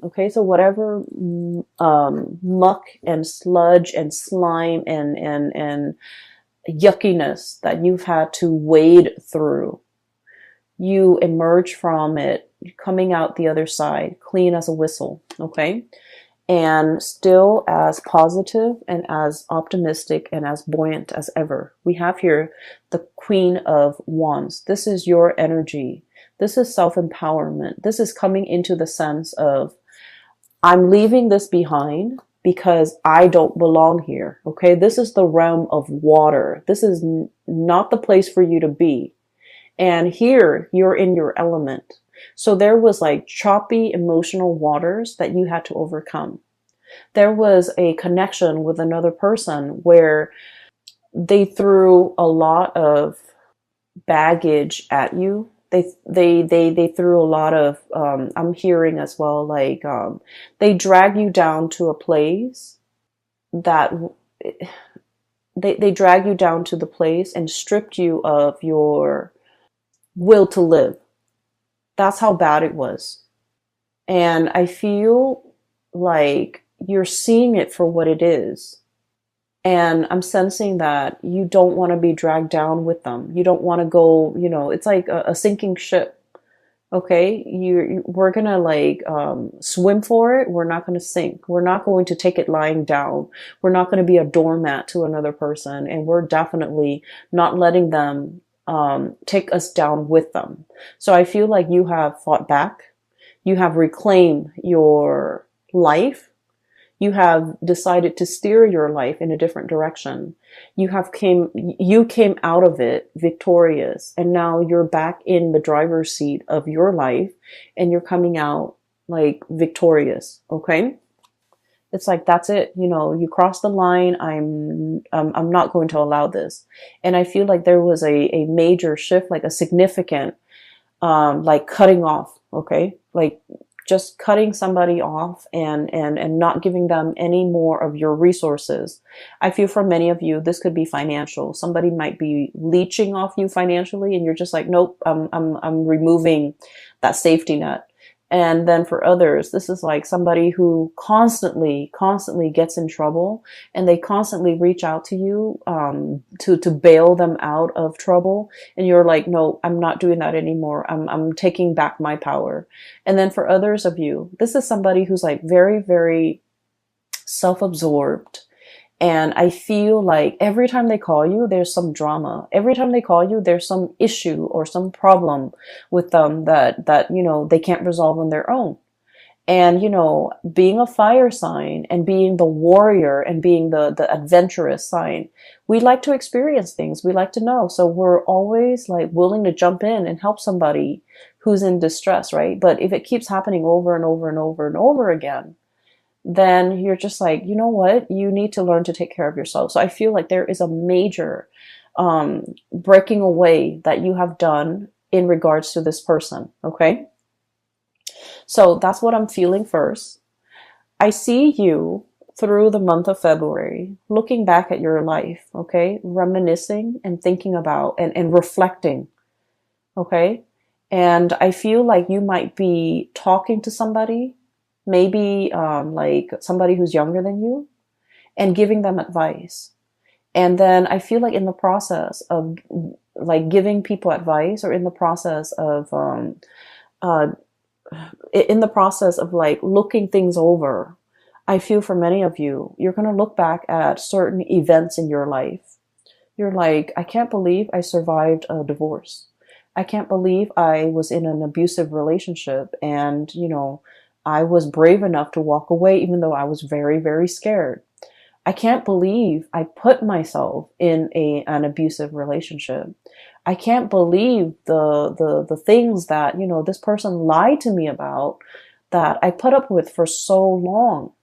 Okay, so whatever muck and sludge and slime and yuckiness that you've had to wade through, you emerge from it coming out the other side clean as a whistle. Okay, and still as positive and as optimistic and as buoyant as ever. We have here the Queen of Wands. This is your energy. This is self-empowerment. This is coming into the sense of, I'm leaving this behind because I don't belong here. Okay, this is the realm of water. This is not the place for you to be. And here you're in your element. So there was like choppy emotional waters that you had to overcome. There was a connection with another person where they threw a lot of baggage at you. They threw a lot of, I'm hearing as well, like, they drag you down to a place that they drag you down to the place and stripped you of your will to live. That's how bad it was. And I feel like you're seeing it for what it is. And I'm sensing that you don't want to be dragged down with them. You don't want to go, you know, it's like a sinking ship. Okay, we're gonna like swim for it. We're not gonna sink. We're not going to take it lying down. We're not going to be a doormat to another person, and we're definitely not letting them take us down with them. So I feel like you have fought back. You have reclaimed your life. You have decided to steer your life in a different direction. You came out of it victorious, and now you're back in the driver's seat of your life, and you're coming out like victorious. Okay? It's like, that's it. You know, you crossed the line. I'm not going to allow this. And I feel like there was a major shift, like a significant, like cutting off. Okay? Like just cutting somebody off and not giving them any more of your resources. I feel for many of you, this could be financial. Somebody might be leeching off you financially, and you're just like, nope, I'm removing that safety net. And then for others, this is like somebody who constantly gets in trouble, and they constantly reach out to you to bail them out of trouble. And you're like, no, I'm not doing that anymore. I'm taking back my power. And then for others of you, this is somebody who's like very, very self-absorbed. And I feel like every time they call you, there's some drama. Every time they call you, there's some issue or some problem with them that, you know, they can't resolve on their own. And, you know, being a fire sign and being the warrior and being the adventurous sign, we like to experience things. We like to know. So we're always like willing to jump in and help somebody who's in distress, right? But if it keeps happening over and over and over and over again, then you're just like, you know what? You need to learn to take care of yourself. So I feel like there is a major breaking away that you have done in regards to this person. Okay. So that's what I'm feeling first. I see you through the month of February, looking back at your life. Okay. Reminiscing and thinking about and reflecting. Okay. And I feel like you might be talking to somebody, maybe like somebody who's younger than you, and giving them advice. And then I feel like in the process of like giving people advice, or in the process of like looking things over, I feel for many of you, you're going to look back at certain events in your life. You're like, I can't believe I survived a divorce. I can't believe I was in an abusive relationship, and, you know, I was brave enough to walk away even though I was very, very scared. I can't believe I put myself in an abusive relationship. I can't believe the things that, you know, this person lied to me about that I put up with for so long.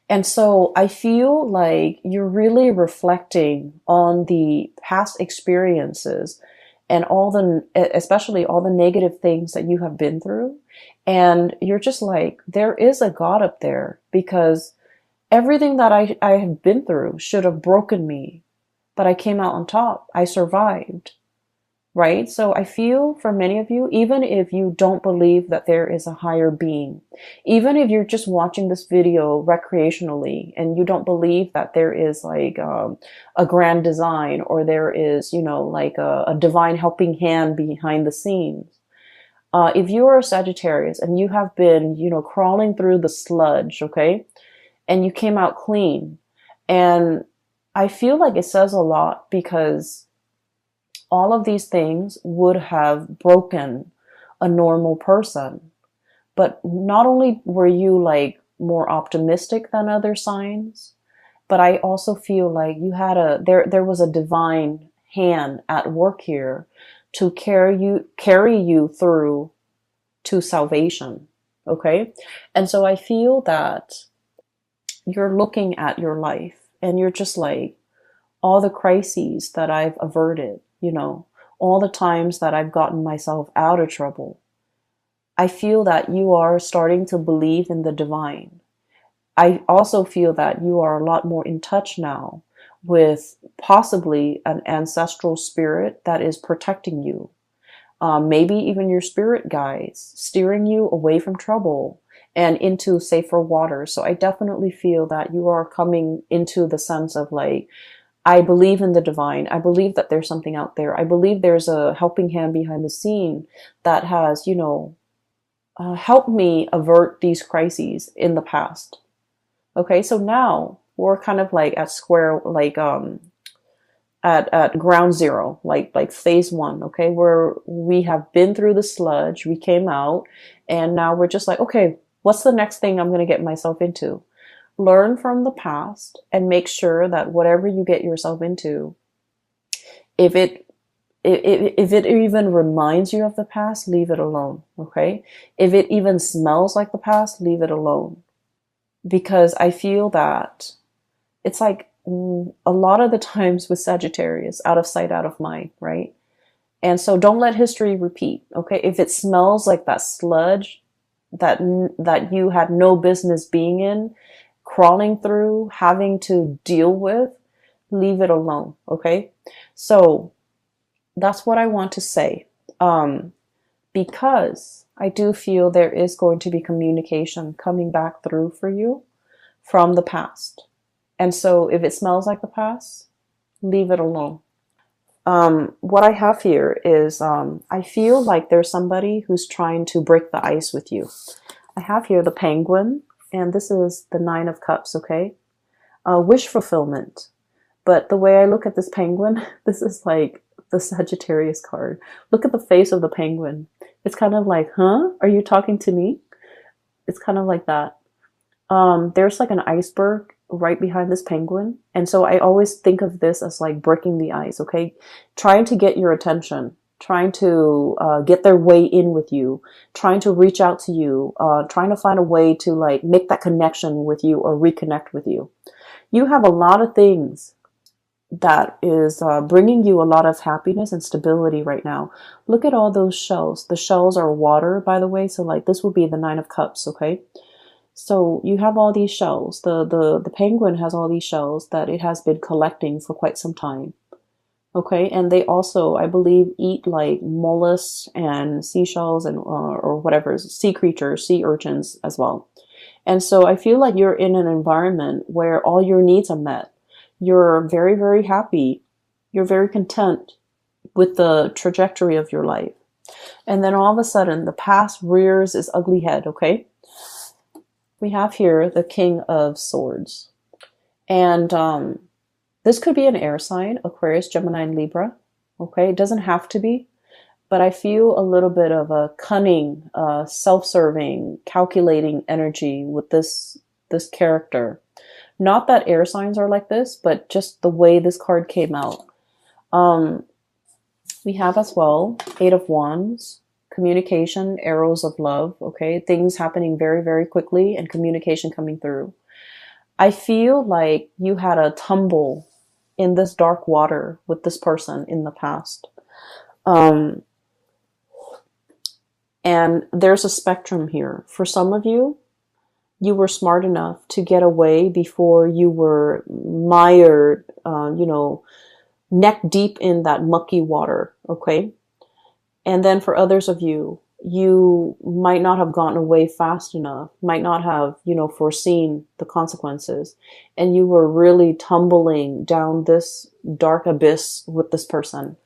And so I feel like you're really reflecting on the past experiences and especially all the negative things that you have been through. And you're just like, there is a God up there, because everything that I have been through should have broken me, but I came out on top. I survived. right? So I feel for many of you, even if you don't believe that there is a higher being, even if you're just watching this video recreationally and you don't believe that there is like a grand design, or there is, you know, like a divine helping hand behind the scenes. If you are a Sagittarius and you have been, you know, crawling through the sludge, okay, and you came out clean, and I feel like it says a lot, because all of these things would have broken a normal person. But not only were you like more optimistic than other signs, but I also feel like you had there was a divine hand at work here to carry you through to salvation. Okay? And so I feel that you're looking at your life and you're just like, all the crises that I've averted, you know, all the times that I've gotten myself out of trouble. I feel that you are starting to believe in the divine. I also feel that you are a lot more in touch now with possibly an ancestral spirit that is protecting you. Maybe even your spirit guides, steering you away from trouble and into safer waters. So I definitely feel that you are coming into the sense of like, I believe in the divine. I believe that there's something out there. I believe there's a helping hand behind the scene that has, you know, helped me avert these crises in the past. Okay, so now we're kind of like at square, like at ground zero, like phase one. Okay, where we have been through the sludge, we came out, and now we're just like, okay, what's the next thing I'm going to get myself into? Learn from the past and make sure that whatever you get yourself into, if it even reminds you of the past, leave it alone. Okay, if it even smells like the past, leave it alone. Because I feel that it's like a lot of the times with Sagittarius, out of sight, out of mind, right? And so don't let history repeat. Okay, if it smells like that sludge that you had no business being in, crawling through, having to deal with, leave it alone. Okay, so that's what I want to say, because I do feel there is going to be communication coming back through for you from the past. And so if it smells like the past, leave it alone. What I have here is I feel like there's somebody who's trying to break the ice with you. I have here the Penguin, and this is the Nine of Cups, okay? Wish fulfillment. But the way I look at this penguin, this is like the Sagittarius card. Look at the face of the penguin. It's kind of like, huh? Are you talking to me? It's kind of like that. There's like an iceberg right behind this penguin. And so I always think of this as like breaking the ice, okay? Trying to get your attention, trying to get their way in with you, trying to reach out to you, trying to find a way to like make that connection with you or reconnect with you. You have a lot of things that is bringing you a lot of happiness and stability right now. Look at all those shells. The shells are water, by the way. So like this would be the Nine of Cups, okay? So you have all these shells. The penguin has all these shells that it has been collecting for quite some time. Okay, and they also, I believe, eat like mollusks and seashells and or whatever, sea creatures, sea urchins as well. And so I feel like you're in an environment where all your needs are met. You're very, very happy. You're very content with the trajectory of your life. And then all of a sudden, the past rears its ugly head, okay? We have here the King of Swords. And this could be an air sign, Aquarius, Gemini, and Libra. Okay, it doesn't have to be. But I feel a little bit of a cunning, self-serving, calculating energy with this character. Not that air signs are like this, but just the way this card came out. We have as well Eight of Wands, communication, arrows of love, okay? Things happening very, very quickly and communication coming through. I feel like you had a tumble in this dark water with this person in the past. And there's a spectrum here. For some of you, you were smart enough to get away before you were mired, neck deep in that mucky water, okay? And then for others of you, you might not have gotten away fast enough, might not have, foreseen the consequences. And you were really tumbling down this dark abyss with this person.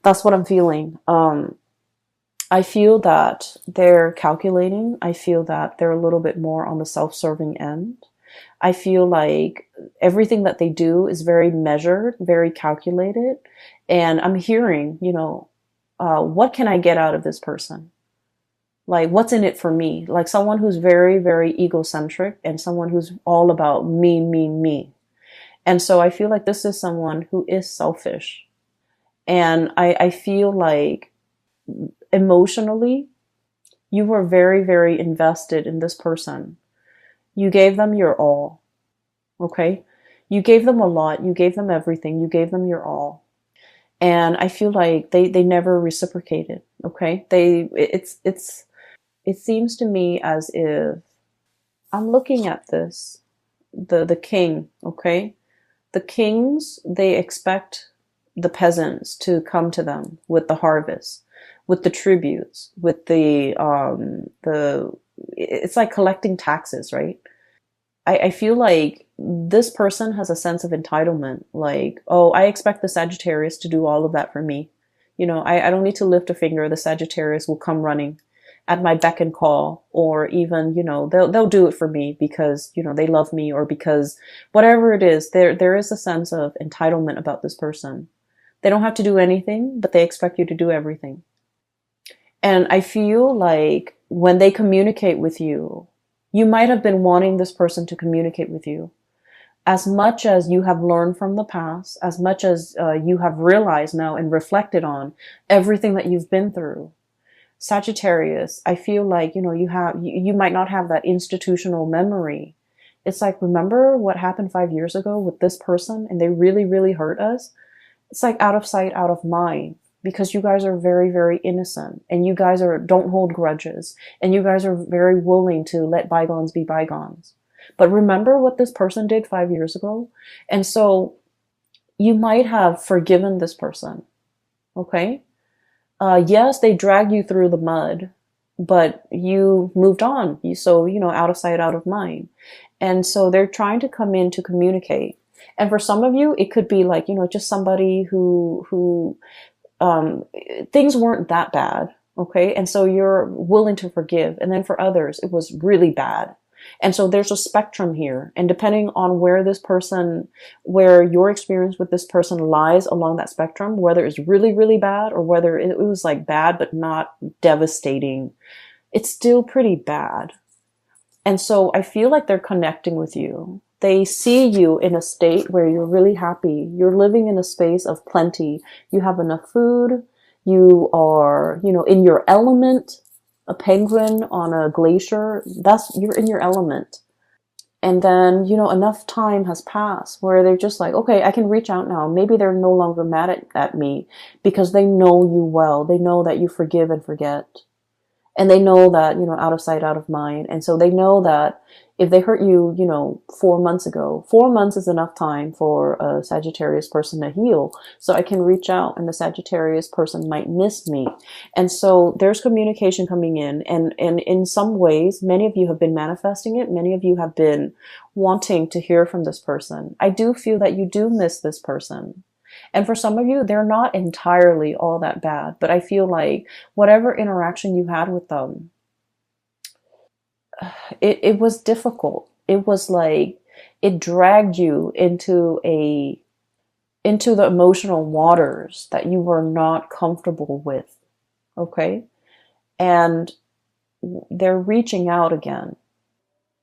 That's what I'm feeling. I feel that they're calculating. I feel that they're a little bit more on the self-serving end. I feel like everything that they do is very measured, very calculated. And I'm hearing, what can I get out of this person? Like, what's in it for me? Like someone who's very, very egocentric and someone who's all about me, me, me. And so I feel like this is someone who is selfish. And I feel like emotionally, you were very, very invested in this person. You gave them your all. Okay? You gave them a lot. You gave them everything. You gave them your all. And I feel like they never reciprocated. Okay? It seems to me as if I'm looking at this, the king, okay? The kings, they expect the peasants to come to them with the harvest, with the tributes, with it's like collecting taxes, right? I feel like this person has a sense of entitlement. Like, oh, I expect the Sagittarius to do all of that for me. I don't need to lift a finger. The Sagittarius will come running at my beck and call, or even, they'll do it for me because, they love me, or because whatever it is, there is a sense of entitlement about this person. They don't have to do anything, but they expect you to do everything. And I feel like when they communicate with you, you might have been wanting this person to communicate with you. As much as you have learned from the past, as much as you have realized now and reflected on everything that you've been through, Sagittarius, I feel like, you might not have that institutional memory. It's like, remember what happened 5 years ago with this person and they really, really hurt us? It's like out of sight, out of mind, because you guys are very, very innocent and you guys don't hold grudges and you guys are very willing to let bygones be bygones. But remember what this person did 5 years ago? And so you might have forgiven this person. Okay? Yes, they dragged you through the mud, but you moved on. Out of sight, out of mind. And so they're trying to come in to communicate. And for some of you, it could be like, just somebody who things weren't that bad. Okay. And so you're willing to forgive. And then for others, it was really bad. And so there's a spectrum here. And depending on where your experience with this person lies along that spectrum, whether it's really, really bad or whether it was like bad, but not devastating, it's still pretty bad. And so I feel like they're connecting with you. They see you in a state where you're really happy. You're living in a space of plenty. You have enough food. You are, in your element. A penguin on a glacier, you're in your element. And then, enough time has passed where they're just like, okay, I can reach out now. Maybe they're no longer mad at me because they know you well. They know that you forgive and forget. And they know that, out of sight, out of mind. And so they know that if they hurt you, 4 months ago, 4 months is enough time for a Sagittarius person to heal. So I can reach out and the Sagittarius person might miss me. And so there's communication coming in. And in some ways, many of you have been manifesting it. Many of you have been wanting to hear from this person. I do feel that you do miss this person. And for some of you, they're not entirely all that bad, but I feel like whatever interaction you had with them, it was difficult. It was like, it dragged you into the emotional waters that you were not comfortable with. Okay. And they're reaching out again.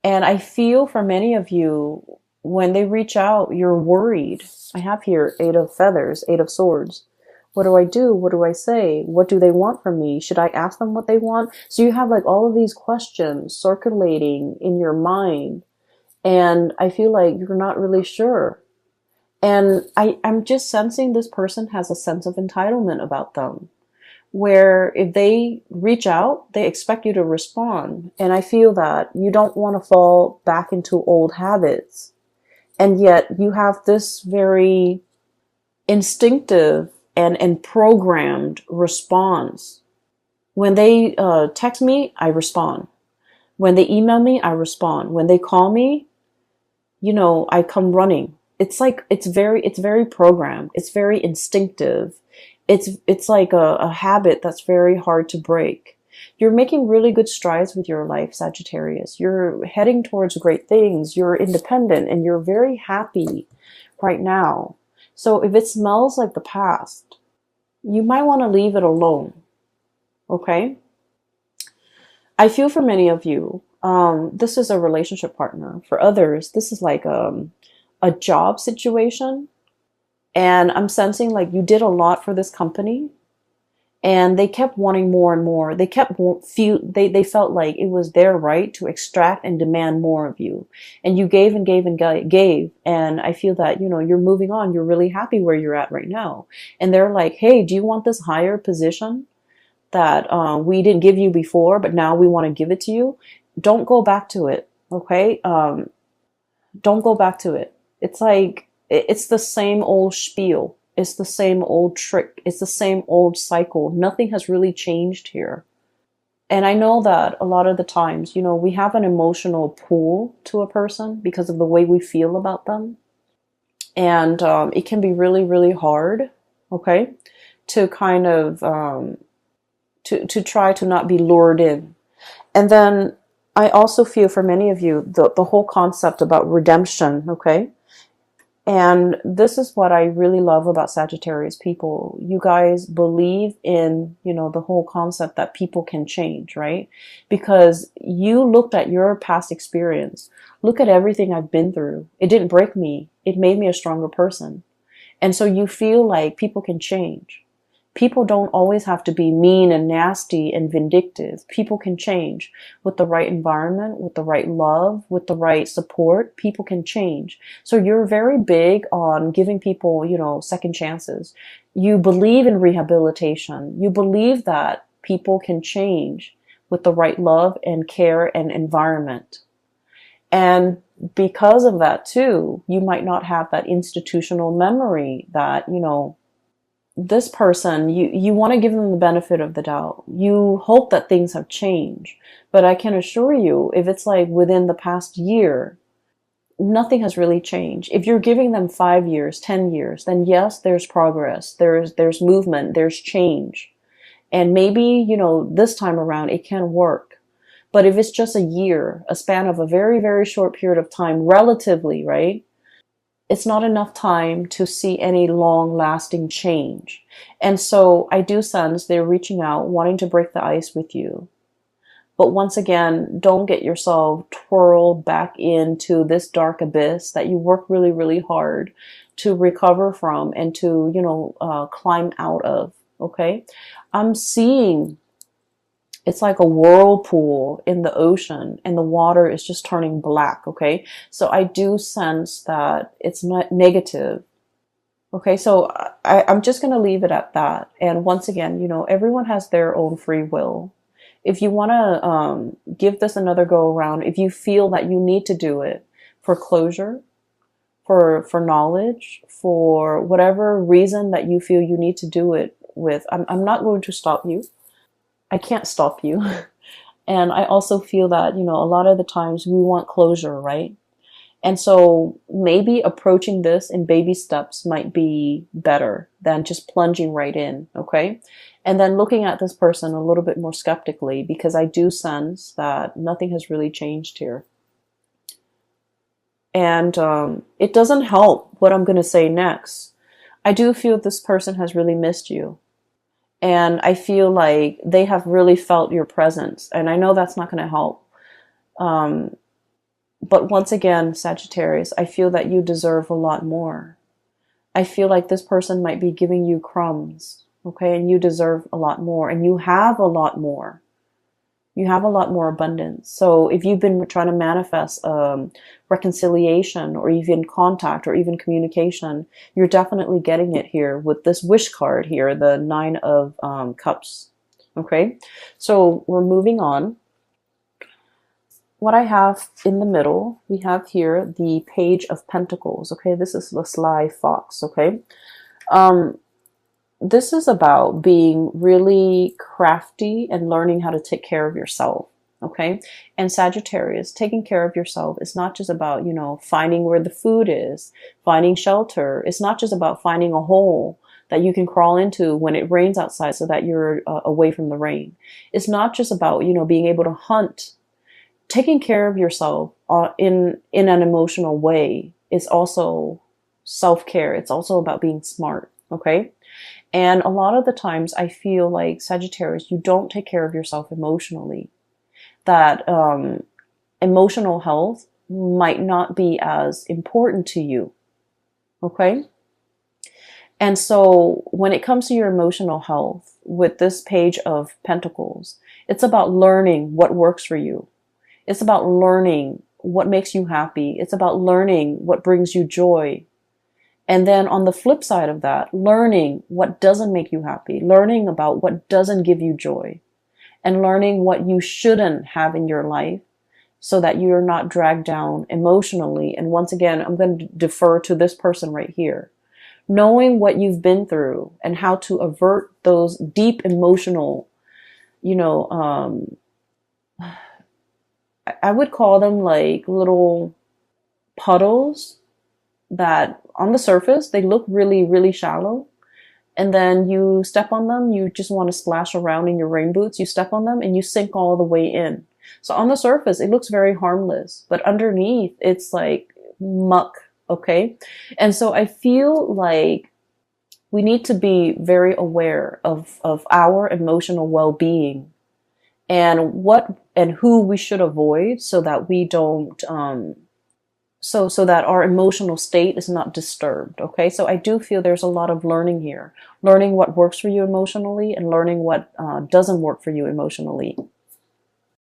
And I feel for many of you, when they reach out, you're worried. I have here 8 of feathers, 8 of swords. What do I do? What do I say? What do they want from me? Should I ask them what they want? So you have like all of these questions circulating in your mind. And I feel like you're not really sure. And I'm just sensing this person has a sense of entitlement about them, where if they reach out, they expect you to respond. And I feel that you don't want to fall back into old habits. And yet you have this very instinctive and programmed response When they text me, I respond. When they email me, I respond. When they call me, you know, I come running. It's like, it's very programmed. It's very instinctive. It's like a habit that's very hard to break. You're making really good strides with your life, Sagittarius. You're heading towards great things. You're independent and you're very happy right now. So if it smells like the past, you might want to leave it alone. Okay? I feel for many of you, this is a relationship partner. For others, this is like a job situation. And I'm sensing like you did a lot for this company and they kept wanting more and more. They they felt like it was their right to extract and demand more of you. And you gave and gave and gave. And I feel that, you know, you're moving on. You're really happy where you're at right now. And they're like, hey, do you want this higher position that we didn't give you before, but now we want to give it to you? Don't go back to it. Okay. Don't go back to it. It's like, it's the same old spiel. It's the same old trick. It's the same old cycle. Nothing has really changed here. And I know that a lot of the times, you know, we have an emotional pull to a person because of the way we feel about them. And it can be really, really hard, okay, to kind of, to try to not be lured in. And then I also feel for many of you, the whole concept about redemption, okay? And this is what I really love about Sagittarius people. You guys believe in, you know, the whole concept that people can change, right? Because you looked at your past experience. Look at everything I've been through. It didn't break me. It made me a stronger person. And so you feel like people can change. People don't always have to be mean and nasty and vindictive. People can change with the right environment, with the right love, with the right support. People can change. So you're very big on giving people, you know, second chances. You believe in rehabilitation. You believe that people can change with the right love and care and environment. And because of that too, you might not have that institutional memory that, you know, this person, you want to give them the benefit of the doubt. You hope that things have changed. But I can assure you, if it's like within the past year, nothing has really changed. If you're giving them 5 years, 10 years, then yes, there's progress. There's movement, there's change. And maybe, you know, this time around it can work. But if it's just a year, a span of a very, very short period of time, relatively, right? It's not enough time to see any long-lasting change. And so I do sense they're reaching out, wanting to break the ice with you. But once again, don't get yourself twirled back into this dark abyss that you work really, really hard to recover from and to, you know, climb out of, okay? I'm seeing it's like a whirlpool in the ocean and the water is just turning black, okay? So I do sense that it's not negative. Okay, so I'm just going to leave it at that. And once again, you know, everyone has their own free will. If you want to give this another go around, if you feel that you need to do it for closure, for knowledge, for whatever reason that you feel you need to do it with, I'm not going to stop you. I can't stop you. And I also feel that, you know, a lot of the times we want closure, right? And so maybe approaching this in baby steps might be better than just plunging right in, okay? And then looking at this person a little bit more skeptically, because I do sense that nothing has really changed here. And it doesn't help what I'm going to say next. I do feel this person has really missed you. And I feel like they have really felt your presence. And I know that's not going to help. But once again, Sagittarius, I feel that you deserve a lot more. I feel like this person might be giving you crumbs, okay? And you deserve a lot more. And you have a lot more. You have a lot more abundance. So if you've been trying to manifest reconciliation or even contact or even communication, you're definitely getting it here with this wish card here, the 9 of Cups. Okay, so we're moving on. What I have in the middle, we have here the Page of Pentacles. Okay, this is the sly fox. Okay, this is about being really crafty and learning how to take care of yourself. Okay. And Sagittarius, taking care of yourself is not just about, you know, finding where the food is, finding shelter. It's not just about finding a hole that you can crawl into when it rains outside so that you're away from the rain. It's not just about, you know, being able to hunt. Taking care of yourself in an emotional way is also self-care. It's also about being smart. Okay. And a lot of the times I feel like Sagittarius, you don't take care of yourself emotionally. That emotional health might not be as important to you. Okay. And so when it comes to your emotional health with this Page of Pentacles, it's about learning what works for you. It's about learning what makes you happy. It's about learning what brings you joy. And then on the flip side of that, learning what doesn't make you happy, learning about what doesn't give you joy, and learning what you shouldn't have in your life so that you're not dragged down emotionally. And once again, I'm going to defer to this person right here. Knowing what you've been through and how to avert those deep emotional, you know, I would call them like little puddles that on the surface, they look really, really shallow. And then you step on them, you just want to splash around in your rain boots. You step on them and you sink all the way in. So on the surface, it looks very harmless, but underneath it's like muck. Okay. And so I feel like we need to be very aware of our emotional well-being and what and who we should avoid so that we don't, so that our emotional state is not disturbed. Okay. So I do feel there's a lot of learning here, learning what works for you emotionally and learning what doesn't work for you emotionally.